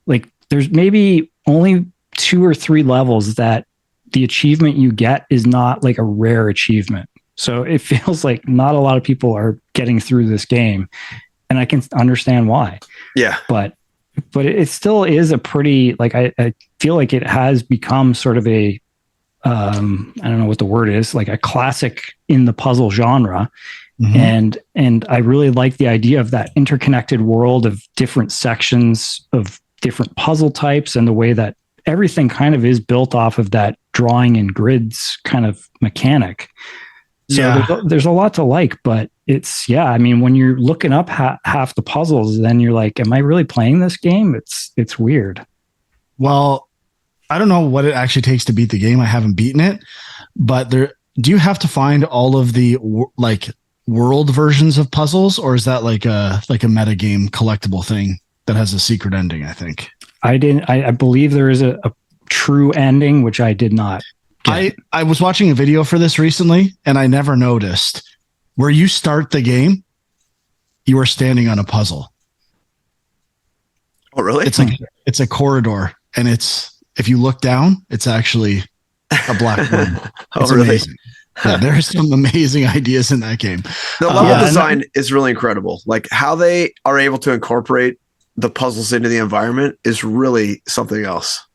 like there's maybe only 2 or 3 levels that the achievement you get is not like a rare achievement. So it feels like not a lot of people are getting through this game, and I can understand why. Yeah. But it still is a pretty, like, I feel like it has become sort of a, I don't know what the word is, like a classic in the puzzle genre. Mm-hmm. And I really like the idea of that interconnected world of different sections of different puzzle types, and the way that everything kind of is built off of that drawing in grids kind of mechanic. So there's a lot to like, but it's, I mean, when you're looking up half the puzzles, then you're like, am I really playing this game? It's weird. Well, I don't know what it actually takes to beat the game. I haven't beaten it, but do you have to find all of the like world versions of puzzles, or is that like a meta game collectible thing that has a secret ending? I think I believe there is a true ending, which I did not get. I was watching a video for this recently, and I never noticed where you start the game, you are standing on a puzzle. Oh, really? It's a corridor, and if you look down, it's actually a black room. It's amazing. Yeah, there's some amazing ideas in that game. The level design is really incredible. Like how they are able to incorporate the puzzles into the environment is really something else.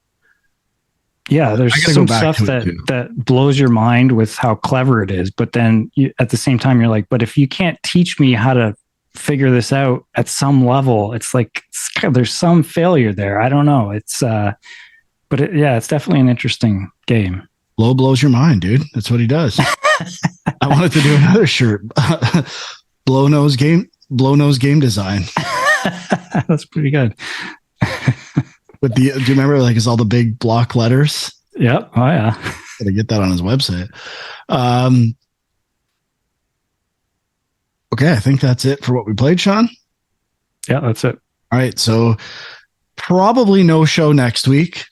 Yeah, there's some stuff that blows your mind with how clever it is. But then at the same time, you're like, but if you can't teach me how to figure this out at some level, it's like there's some failure there. I don't know. It's it's definitely an interesting game. Blow blows your mind, dude. That's what he does. I wanted to do another shirt. Blow nose game design. That's pretty good. With do you remember like it's all the big block letters? Yep. Oh yeah. Gotta get that on his website. Okay, I think that's it for what we played, Sean. Yeah, that's it. All right, so probably no show next week.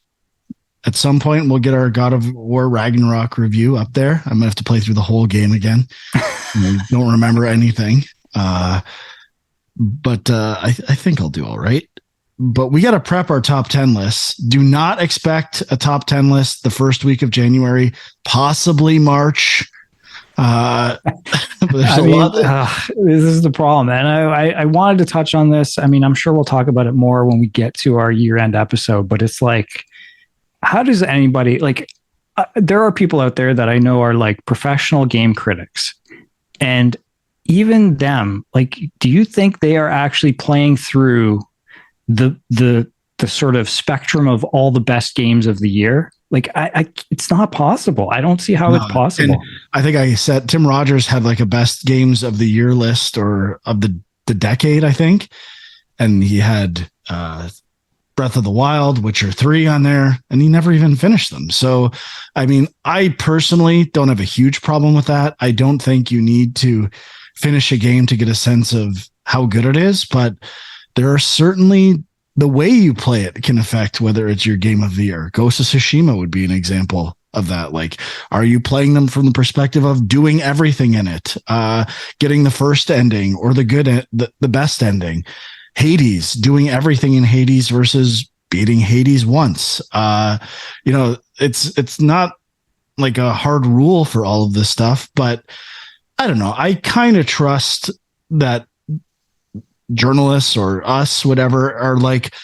At some point, we'll get our God of War Ragnarok review up there. I'm gonna have to play through the whole game again. I don't remember anything, but I think I'll do all right. But we got to prep our top 10 lists. Do not expect a top 10 list the first week of January, possibly March. This is the problem. And I wanted to touch on this. I mean, I'm sure we'll talk about it more when we get to our year-end episode, but it's like, how does anybody there are people out there that I know are like professional game critics, and even them, like, do you think they are actually playing through the sort of spectrum of all the best games of the year? Like, it's not possible. I don't see how it's possible. And I think I said Tim Rogers had like a best games of the year list or of the decade, I think. And he had Breath of the Wild, Witcher 3 on there, and he never even finished them. So, I mean, I personally don't have a huge problem with that. I don't think you need to finish a game to get a sense of how good it is, but there are certainly the way you play it can affect whether it's your game of the year. Ghost of Tsushima would be an example of that. Like, are you playing them from the perspective of doing everything in it, getting the first ending or the best ending? Hades, doing everything in Hades versus beating Hades once. It's not like a hard rule for all of this stuff, but I don't know. I kind of trust that journalists or us, whatever, are like,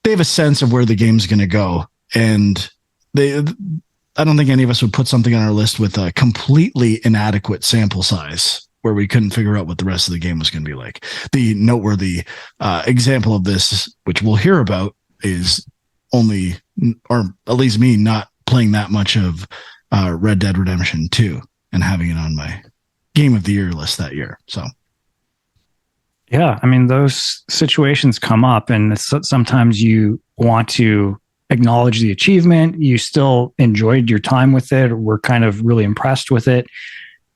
they have a sense of where the game's going to go. And I don't think any of us would put something on our list with a completely inadequate sample size where we couldn't figure out what the rest of the game was going to be like. The noteworthy example of this, which we'll hear about, is only, or at least me, not playing that much of Red Dead Redemption 2 and having it on my Game of the Year list that year. So, yeah, I mean, those situations come up, and sometimes you want to acknowledge the achievement. You still enjoyed your time with it, or were kind of really impressed with it,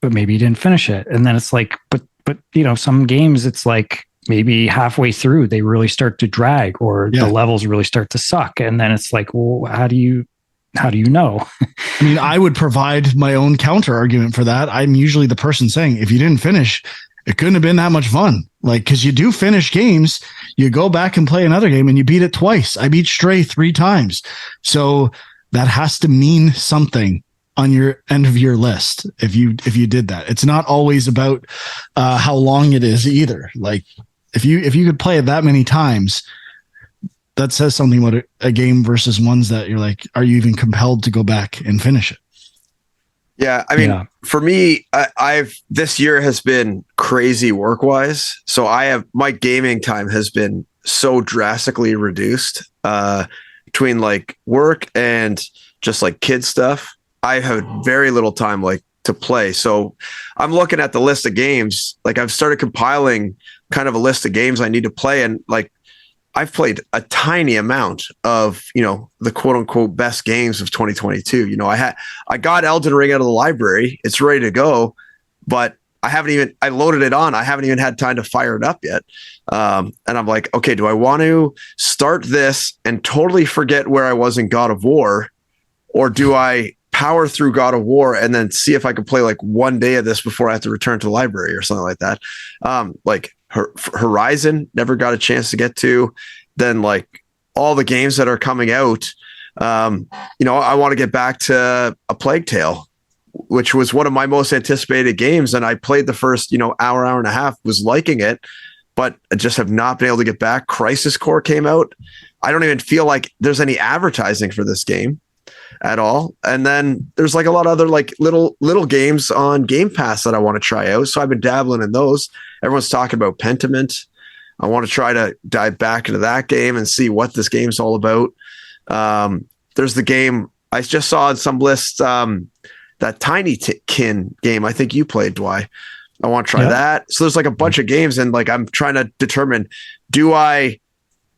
but maybe you didn't finish it. And then it's like, but some games, it's like maybe halfway through they really start to drag, or the levels really start to suck, and then it's like, well, how do you know? I mean, I would provide my own counter argument for that. I'm usually the person saying, if you didn't finish, it couldn't have been that much fun. Like, because you do finish games, you go back and play another game and you beat it twice. I beat Stray 3 times. So that has to mean something on your end of your list. If you did that, it's not always about how long it is either. Like, if you could play it that many times, that says something about a game versus ones that you're like, are you even compelled to go back and finish it? Yeah, I mean, for me, I've this year has been crazy work-wise. So my gaming time has been so drastically reduced between like work and just like kid stuff. I have very little time like to play. So I'm looking at the list of games. Like, I've started compiling kind of a list of games I need to play, and like, I've played a tiny amount of, the quote unquote best games of 2022. I got Elden Ring out of the library. It's ready to go, but I loaded it on. I haven't even had time to fire it up yet. And I'm like, okay, do I want to start this and totally forget where I was in God of War? Or do I power through God of War and then see if I can play like one day of this before I have to return to the library or something like that? Like, Horizon never got a chance to get to. Then like all the games that are coming out, I want to get back to A Plague Tale, which was one of my most anticipated games. And I played the first, hour and a half, was liking it, but I just have not been able to get back. Crisis Core came out. I don't even feel like there's any advertising for this game at all. And then there's like a lot of other like little games on Game Pass that I want to try out. So I've been dabbling in those. Everyone's talking about Pentiment. I want to try to dive back into that game and see what this game's all about. There's the game I just saw on some lists, that Tiny Kin game. I think you played, Dwight. I want to try that. So there's like a bunch of games, and like, I'm trying to determine, do I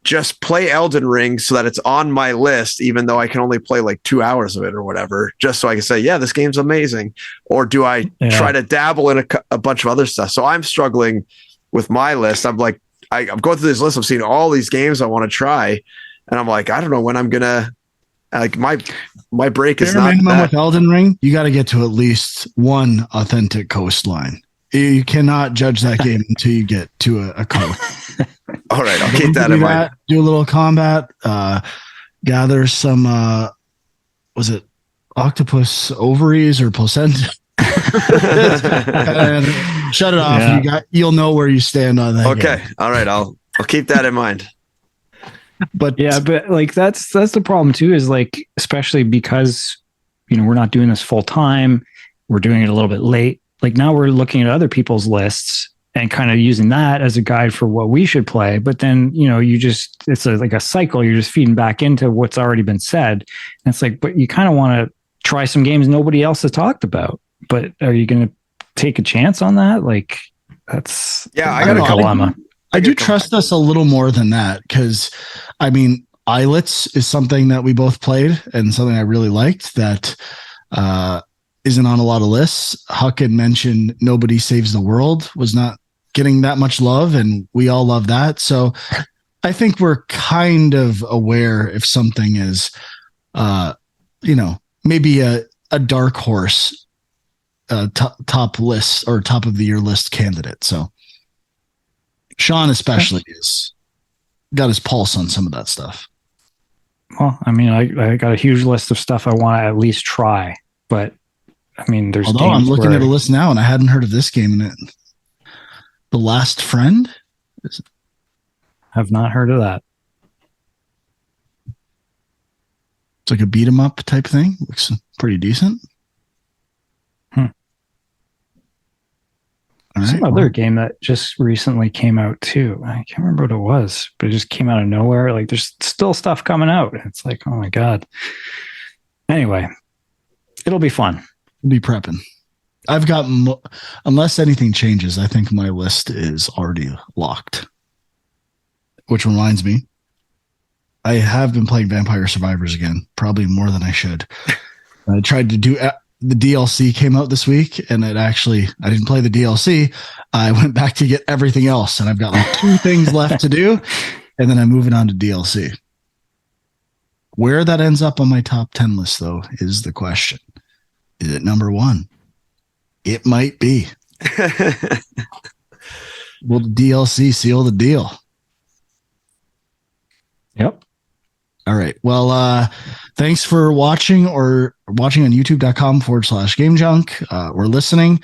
just play Elden Ring so that it's on my list, even though I can only play like 2 hours of it or whatever, just so I can say, yeah, this game's amazing? Or do I try to dabble in a bunch of other stuff? So I'm struggling with my list. I'm like, I'm going through this list. I'm seeing all these games I want to try, and I'm like, I don't know when I'm gonna, like, my break is not minimum with Elden Ring. You got to get to at least one authentic coastline. You cannot judge that game until you get to a coast. All right, I'll keep that in mind. Do a little combat, gather some, was it octopus ovaries or placenta? And shut it off. Yeah. You'll know where you stand on that. Okay, game. all right, I'll keep that in mind. But like, that's the problem too, is like, especially because, we're not doing this full time. We're doing it a little bit late. Like, now we're looking at other people's lists and kind of using that as a guide for what we should play. But then, it's like a cycle. You're just feeding back into what's already been said. And it's like, but you kind of want to try some games nobody else has talked about. But are you going to take a chance on that? Like, that's I got a dilemma. I do trust us a little more than that, because I mean, Islets is something that we both played and something I really liked that isn't on a lot of lists. Huck had mentioned Nobody Saves the World was not getting that much love, and we all love that. So I think we're kind of aware if something is, maybe a dark horse top list or top of the year list candidate. So Sean especially is got his pulse on some of that stuff. Well, I mean, I got a huge list of stuff I want to at least try, but I mean, there's Although I'm looking at a list now and I hadn't heard of this game in it. The Last Friend? Have not heard of that. It's like a beat 'em up type thing. Looks pretty decent. Some other game that just recently came out too. I can't remember what it was, but it just came out of nowhere. Like there's still stuff coming out. It's like, oh my God. Anyway, it'll be fun. We'll be prepping. I've got, unless anything changes, I think my list is already locked. Which reminds me, I have been playing Vampire Survivors again, probably more than I should. I tried to do the DLC came out this week, and I didn't play the DLC. I went back to get everything else, and I've got like 2 things left to do, and then I'm moving on to DLC. Where that ends up on my top 10 list, though, is the question. Is it number 1? It might be. Will the DLC seal the deal? Yep. All right. Well, thanks for watching on youtube.com/gamejunk or listening.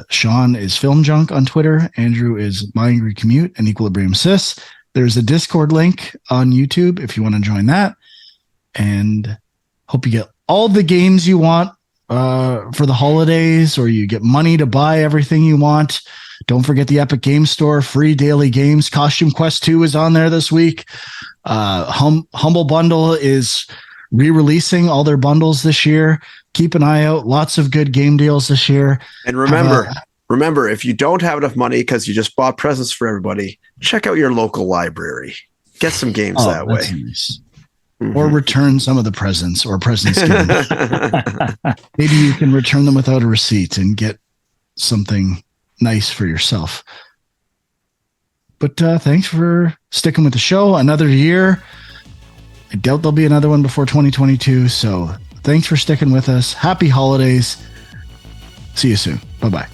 Sean is Film Junk on Twitter. Andrew is My Angry Commute and Equilibrium Sis. There's a Discord link on YouTube if you want to join that. And hope you get all the games you want for the holidays, or you get money to buy everything you want. Don't forget the Epic Game Store, free daily games. Costume Quest 2 is on there this week. Humble Bundle is re-releasing all their bundles this year. Keep an eye out. Lots of good game deals this year. And remember, if you don't have enough money because you just bought presents for everybody, check out your local library. Get some games that way. Nice. Mm-hmm. Or return some of the presents or presents given. Maybe you can return them without a receipt and get something nice for yourself. But thanks for sticking with the show another year. I doubt there'll be another one before 2022. So thanks for sticking with us. Happy holidays. See you soon. Bye-bye.